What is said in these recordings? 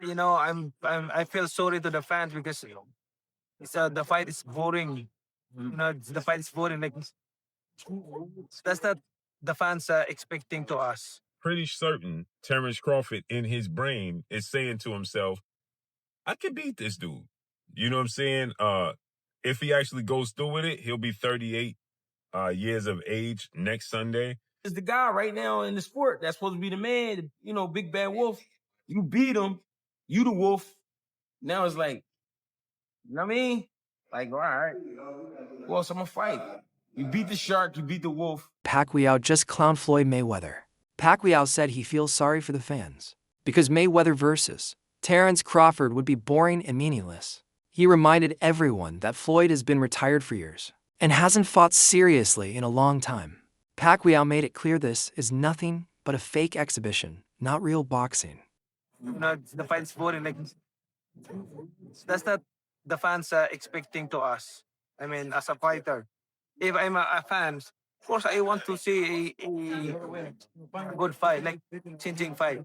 I feel sorry to the fans because the fight is boring. The fight is boring. Like that's not the fans are expecting to us. Pretty certain Terrence Crawford in his brain is saying to himself, I can beat this dude. You know what I'm saying? If he actually goes through with it, he'll be 38 years of age next Sunday. Is the guy right now in the sport that's supposed to be the man, big bad wolf. You beat him, you the wolf. Now it's like, you know what I mean? Like, all right, who else I'm gonna fight? You beat the shark, you beat the wolf. Pacquiao just clowned Floyd Mayweather. Pacquiao said he feels sorry for the fans because Mayweather versus Terrence Crawford would be boring and meaningless. He reminded everyone that Floyd has been retired for years and hasn't fought seriously in a long time. Pacquiao made it clear this is nothing but a fake exhibition, not real boxing. The fight is boring. Like that's not the fans are expecting to us. I mean, as a fighter, if I'm a fan, of course I want to see a good fight, like changing fight,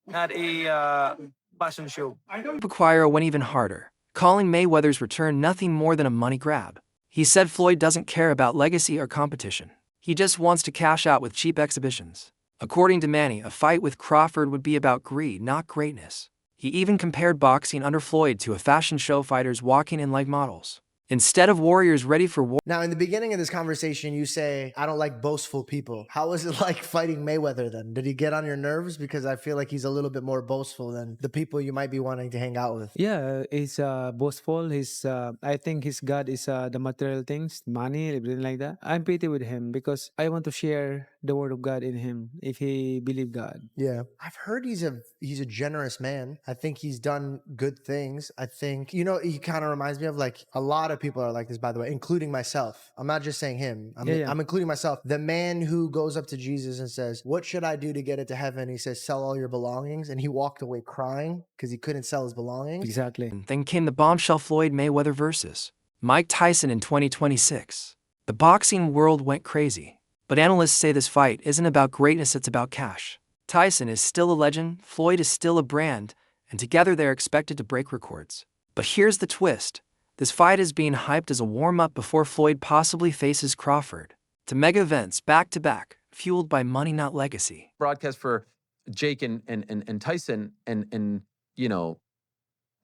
not a passion show. Pacquiao went even harder, calling Mayweather's return nothing more than a money grab. He said Floyd doesn't care about legacy or competition. He just wants to cash out with cheap exhibitions. According to Manny, a fight with Crawford would be about greed, not greatness. He even compared boxing under Floyd to a fashion show, fighters walking in like models, instead of warriors ready for war. Now, in the beginning of this conversation, you say, I don't like boastful people. How was it like fighting Mayweather then? Did he get on your nerves? Because I feel like he's a little bit more boastful than the people you might be wanting to hang out with. Yeah, he's boastful. I think his god is the material things, money, everything like that. I'm pretty with him because I want to share the word of God in him if he believe God. Yeah. I've heard he's a generous man. I think he's done good things. I think, he kind of reminds me of like a lot of people are like this, by the way, including myself. I'm not just saying him. I'm including myself. The man who goes up to Jesus and says, what should I do to get into heaven? He says, sell all your belongings. And he walked away crying because he couldn't sell his belongings. Exactly. Then came the bombshell Floyd Mayweather versus Mike Tyson in 2026. The boxing world went crazy. But analysts say this fight isn't about greatness, it's about cash. Tyson is still a legend, Floyd is still a brand, and together they're expected to break records. But here's the twist. This fight is being hyped as a warm-up before Floyd possibly faces Crawford. To mega events back-to-back, fueled by money, not legacy. Broadcast for Jake and Tyson, and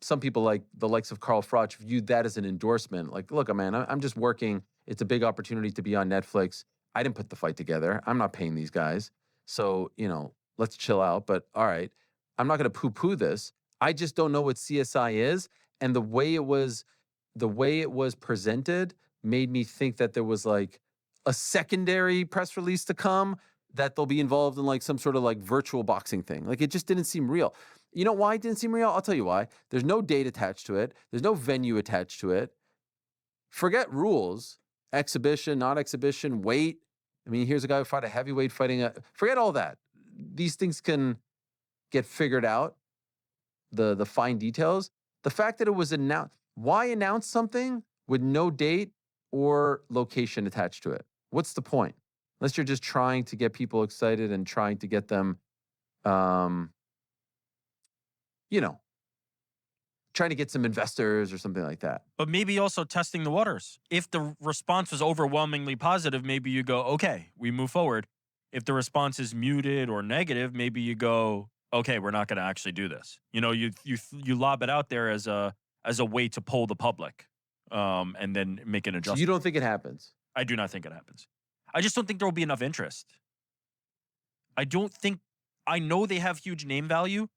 some people like the likes of Carl Froch viewed that as an endorsement. Like, look, man, I'm just working. It's a big opportunity to be on Netflix. I didn't put the fight together. I'm not paying these guys. So, let's chill out. But all right, I'm not going to poo-poo this. I just don't know what CSI is. And the way it was presented made me think that there was like a secondary press release to come, that they'll be involved in like some sort of like virtual boxing thing. Like, it just didn't seem real. You know why it didn't seem real? I'll tell you why. There's no date attached to it. There's no venue attached to it. Forget rules, exhibition, not exhibition, weight. I mean, here's a guy who fought a heavyweight fighting forget all that. These things can get figured out, the fine details. The fact that it was announced, why announce something with no date or location attached to it? What's the point? Unless you're just trying to get people excited and trying to get them, trying to get some investors or something like that. But maybe also testing the waters. If the response was overwhelmingly positive, maybe you go, okay, we move forward. If the response is muted or negative, maybe you go, okay, we're not going to actually do this. You lob it out there as a way to poll the public, and then make an adjustment. So you don't think it happens? I do not think it happens. I just don't think there will be enough interest. I know they have huge name value.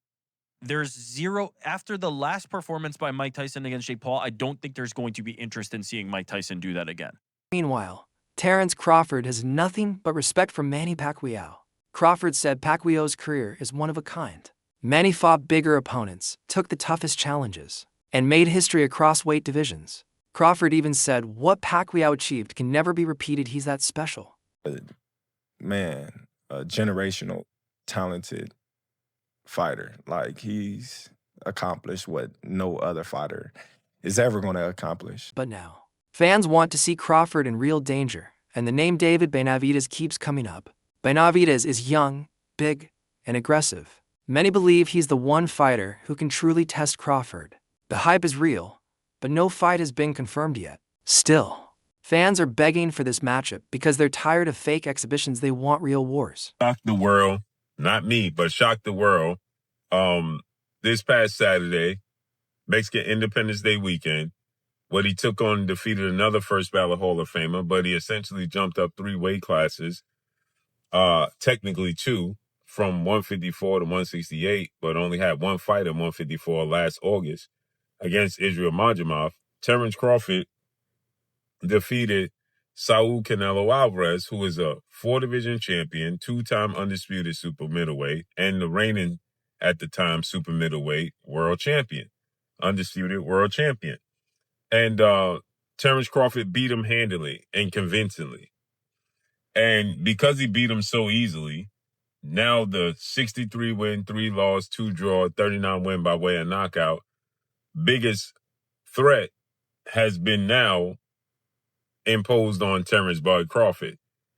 There's zero, after the last performance by Mike Tyson against Jake Paul, I don't think there's going to be interest in seeing Mike Tyson do that again. Meanwhile, Terrence Crawford has nothing but respect for Manny Pacquiao. Crawford said Pacquiao's career is one of a kind. Manny fought bigger opponents, took the toughest challenges, and made history across weight divisions. Crawford even said what Pacquiao achieved can never be repeated. He's that special. Man, a generational, talented fighter. Like, he's accomplished what no other fighter is ever going to accomplish. But now, fans want to see Crawford in real danger, and the name David Benavidez keeps coming up. Benavidez is young, big, and aggressive. Many believe he's the one fighter who can truly test Crawford. The hype is real, but no fight has been confirmed yet. Still, fans are begging for this matchup because they're tired of fake exhibitions. They want real wars. Shock the world, not me, but shock the world. This past Saturday, Mexican Independence Day weekend, what he took on and defeated another first ballot Hall of Famer, but he essentially jumped up 3 weight classes, technically 2, from 154 to 168, but only had 1 fight at 154 last August against Israel Majamov. Terrence Crawford defeated Saul Canelo Alvarez, who is a 4-division champion, 2-time undisputed super middleweight, and the reigning, at the time, super middleweight world champion, undisputed world champion. And Terrence Crawford beat him handily and convincingly. And because he beat him so easily, now the 63 win, 3 loss, 2 draw, 39 win by way of knockout, biggest threat has been now imposed on Terrence Bud Crawford.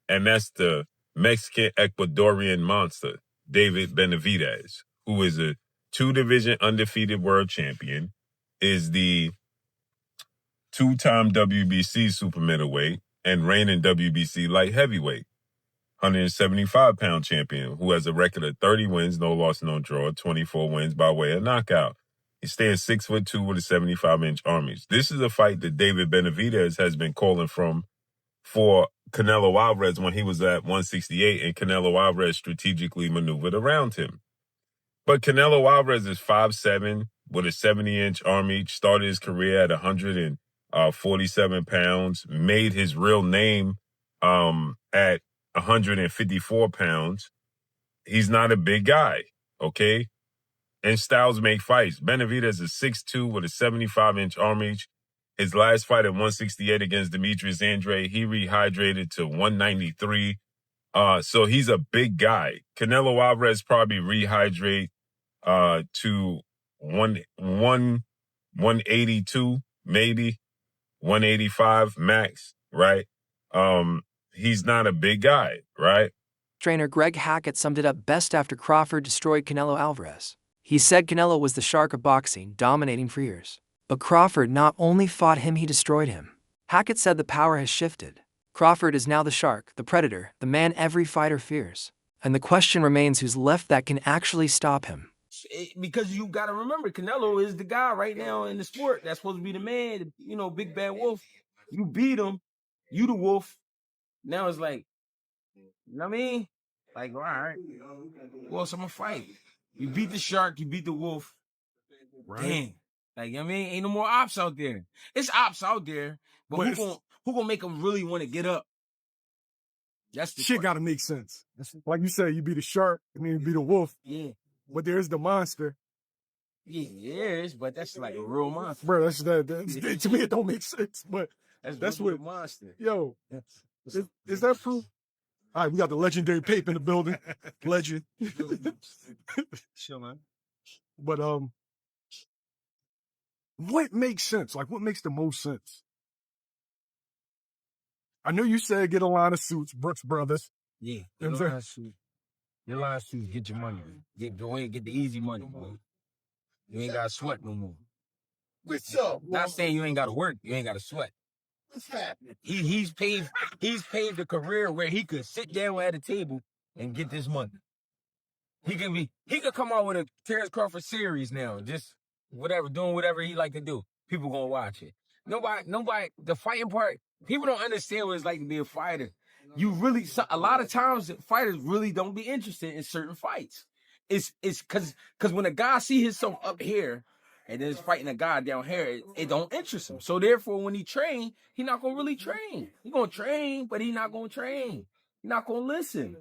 And that's the Mexican Ecuadorian monster, David Benavidez, who is a 2-division undefeated world champion, is the 2-time WBC super middleweight and reigning WBC light heavyweight, 175-pound champion, who has a record of 30 wins, no loss, no draw, 24 wins by way of knockout. He stands 6'2" with a 75-inch arm. This is a fight that David Benavidez has been calling for Canelo Alvarez when he was at 168, and Canelo Alvarez strategically maneuvered around him. But Canelo Alvarez is 5'7" with a 70-inch arm reach, started his career at 147 pounds, made his real name at 154 pounds. He's not a big guy, okay? And styles make fights. Benavidez is 6'2" with a 75-inch arm reach. His last fight at 168 against Demetrius Andrade, he rehydrated to 193. So he's a big guy. Canelo Alvarez probably rehydrate to 182, maybe 185 max, right? He's not a big guy, right? Trainer Greg Hackett summed it up best after Crawford destroyed Canelo Alvarez. He said Canelo was the shark of boxing, dominating for years. But Crawford not only fought him, he destroyed him. Hackett said the power has shifted. Crawford is now the shark, the predator, the man every fighter fears. And the question remains who's left that can actually stop him. Because you got to remember, Canelo is the guy right now in the sport that's supposed to be the man, big bad wolf. You beat him, you the wolf. Now it's like, you know what I mean? Like, all right, who else I'm going to fight? You beat the shark, you beat the wolf. Right. Damn. Like, you know what I mean? Ain't no more ops out there. It's ops out there, but who gonna make them really want to get up? That's the shit got to make sense. Like you said, you beat a shark and then you beat a wolf. Yeah. But there's the monster. Yeah, it is, but that's like a real monster. Bro, to me, it don't make sense. But that's what a monster. Yo, is that proof? All right, we got the legendary Pape in the building. Legend. Sure, man. But what makes sense? Like, what makes the most sense? I know you said get a line of suits, Brooks Brothers. Yeah, get a line of suits. Get a line of suits, get your money. Go ahead and get the easy money, bro. You ain't got to sweat no more. What's up? Not saying you ain't got to work, you ain't got to sweat. What's happening? He's paved a career where he could sit down at a table and get this money. He could come out with a Terrence Crawford series now, just doing whatever he like to do. People gonna watch it. Nobody, the fighting part, people don't understand what it's like to be a fighter. A lot of times fighters really don't be interested in certain fights. It's cause when a guy see himself up here and then he's fighting a guy down here, it don't interest him. So therefore, when he train, he not gonna really train. He gonna train, but he not gonna train. He not gonna listen.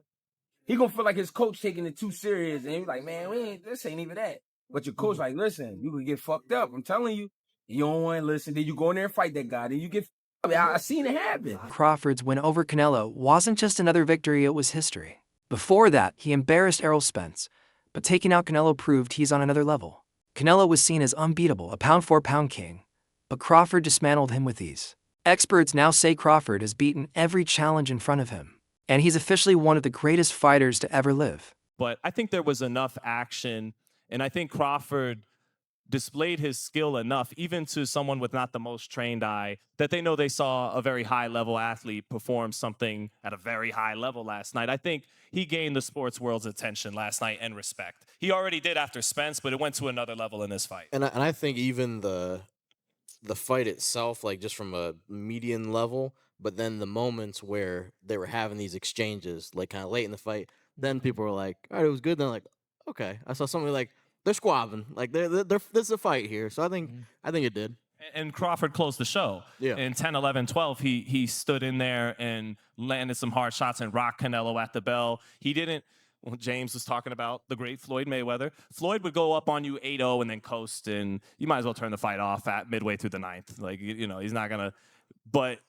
He gonna feel like his coach taking it too serious, and he's like, man, this ain't even that. But your coach like, listen, you could get fucked up. I'm telling you, you don't want to listen. Then you go in there and fight that guy. Then you get. I seen it happen. Crawford's win over Canelo wasn't just another victory; it was history. Before that, he embarrassed Errol Spence, but taking out Canelo proved he's on another level. Canelo was seen as unbeatable, a pound-for-pound king, but Crawford dismantled him with ease. Experts now say Crawford has beaten every challenge in front of him, and he's officially one of the greatest fighters to ever live. but I think there was enough action, and I think Crawford displayed his skill enough, even to someone with not the most trained eye, that they know they saw a very high level athlete perform something at a very high level last night. I think he gained the sports world's attention last night and respect. He already did after Spence, but it went to another level in this fight. And I think even the fight itself, like just from a median level, but then the moments where they were having these exchanges, like kind of late in the fight, then people were like, all right, it was good. Then like, okay, I saw somebody like they're squabbing, like they're there's a fight here. So I think it did. And Crawford closed the show. Yeah. In 10, 11, 12, he stood in there and landed some hard shots and rocked Canelo at the bell. He didn't. Well, James was talking about the great Floyd Mayweather. Floyd would go up on you 8-0 and then coast, and you might as well turn the fight off at midway through the ninth. Like, you know, he's not gonna. But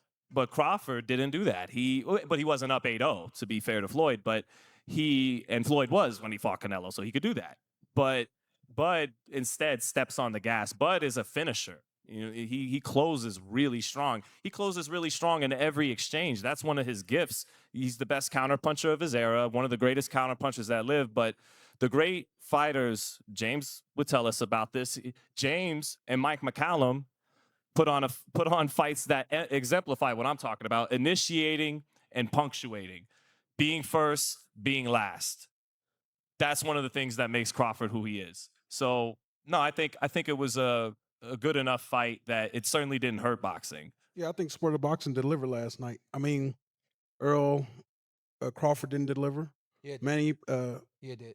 Crawford didn't do that. But he wasn't up 8-0, to be fair to Floyd. But Floyd was when he fought Canelo, so he could do that. But Bud instead steps on the gas. Bud is a finisher. You know, he closes really strong. He closes really strong in every exchange. That's one of his gifts. He's the best counterpuncher of his era, one of the greatest counterpunchers that lived. But the great fighters, James would tell us about this. James and Mike McCallum put on fights that exemplify what I'm talking about: initiating and punctuating, being first, being last. That's one of the things that makes Crawford who he is. So no, I think it was a good enough fight that it certainly didn't hurt boxing. Yeah, I think Sport of Boxing delivered last night. I mean, Earl Crawford didn't deliver. Yeah, Manny, yeah, did.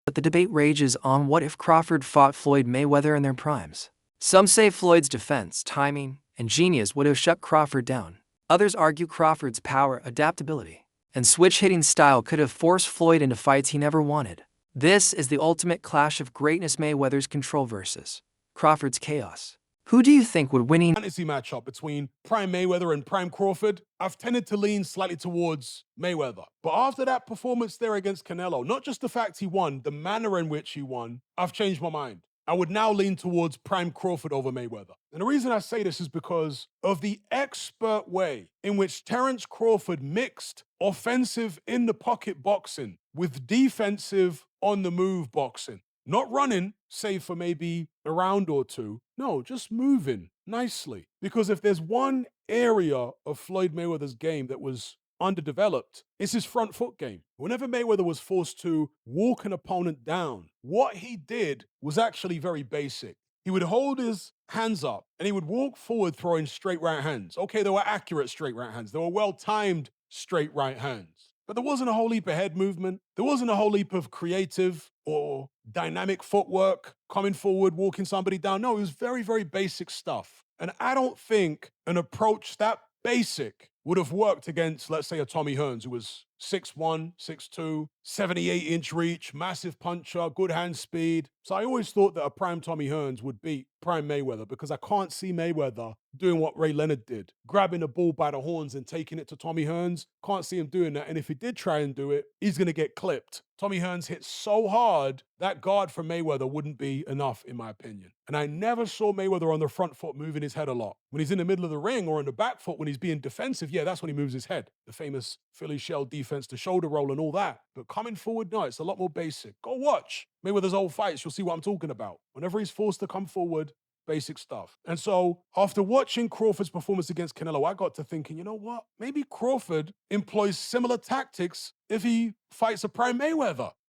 But the debate rages on what if Crawford fought Floyd Mayweather in their primes. Some say Floyd's defense, timing, and genius would have shut Crawford down. Others argue Crawford's power, adaptability, and switch-hitting style could have forced Floyd into fights he never wanted. This is the ultimate clash of greatness: Mayweather's control versus Crawford's chaos. Who do you think would win? Fantasy matchup between Prime Mayweather and Prime Crawford, I've tended to lean slightly towards Mayweather. But after that performance there against Canelo, not just the fact he won, the manner in which he won, I've changed my mind. I would now lean towards Prime Crawford over Mayweather. And the reason I say this is because of the expert way in which Terence Crawford mixed offensive in the pocket boxing with defensive on the move boxing. Not running, save for maybe a round or two. No, just moving nicely. Because if there's one area of Floyd Mayweather's game that was underdeveloped, it's his front foot game. Whenever Mayweather was forced to walk an opponent down, what he did was actually very basic. He would hold his hands up and he would walk forward throwing straight right hands. Okay, they were accurate straight right hands. They were well-timed straight right hands. But there wasn't a whole heap of head movement. There wasn't a whole heap of creative or dynamic footwork, coming forward, walking somebody down. No, it was very, very basic stuff. And I don't think an approach that basic would have worked against, let's say, a Tommy Hearns, who was 6'1", 6'2", 78-inch reach, massive puncher, good hand speed. So I always thought that a prime Tommy Hearns would beat prime Mayweather, because I can't see Mayweather doing what Ray Leonard did, grabbing the bull by the horns and taking it to Tommy Hearns. Can't see him doing that. And if he did try and do it, he's going to get clipped. Tommy Hearns hit so hard, that guard from Mayweather wouldn't be enough, in my opinion. And I never saw Mayweather on the front foot moving his head a lot. When he's in the middle of the ring or in the back foot, when he's being defensive, yeah, that's when he moves his head. The famous Philly shell defense, the shoulder roll and all that. But coming forward, no, it's a lot more basic. Go watch Mayweather's old fights. You'll see what I'm talking about. Whenever he's forced to come forward, basic stuff. And so after watching Crawford's performance against Canelo, I got to thinking, you know what? Maybe Crawford employs similar tactics if he fights a prime Mayweather.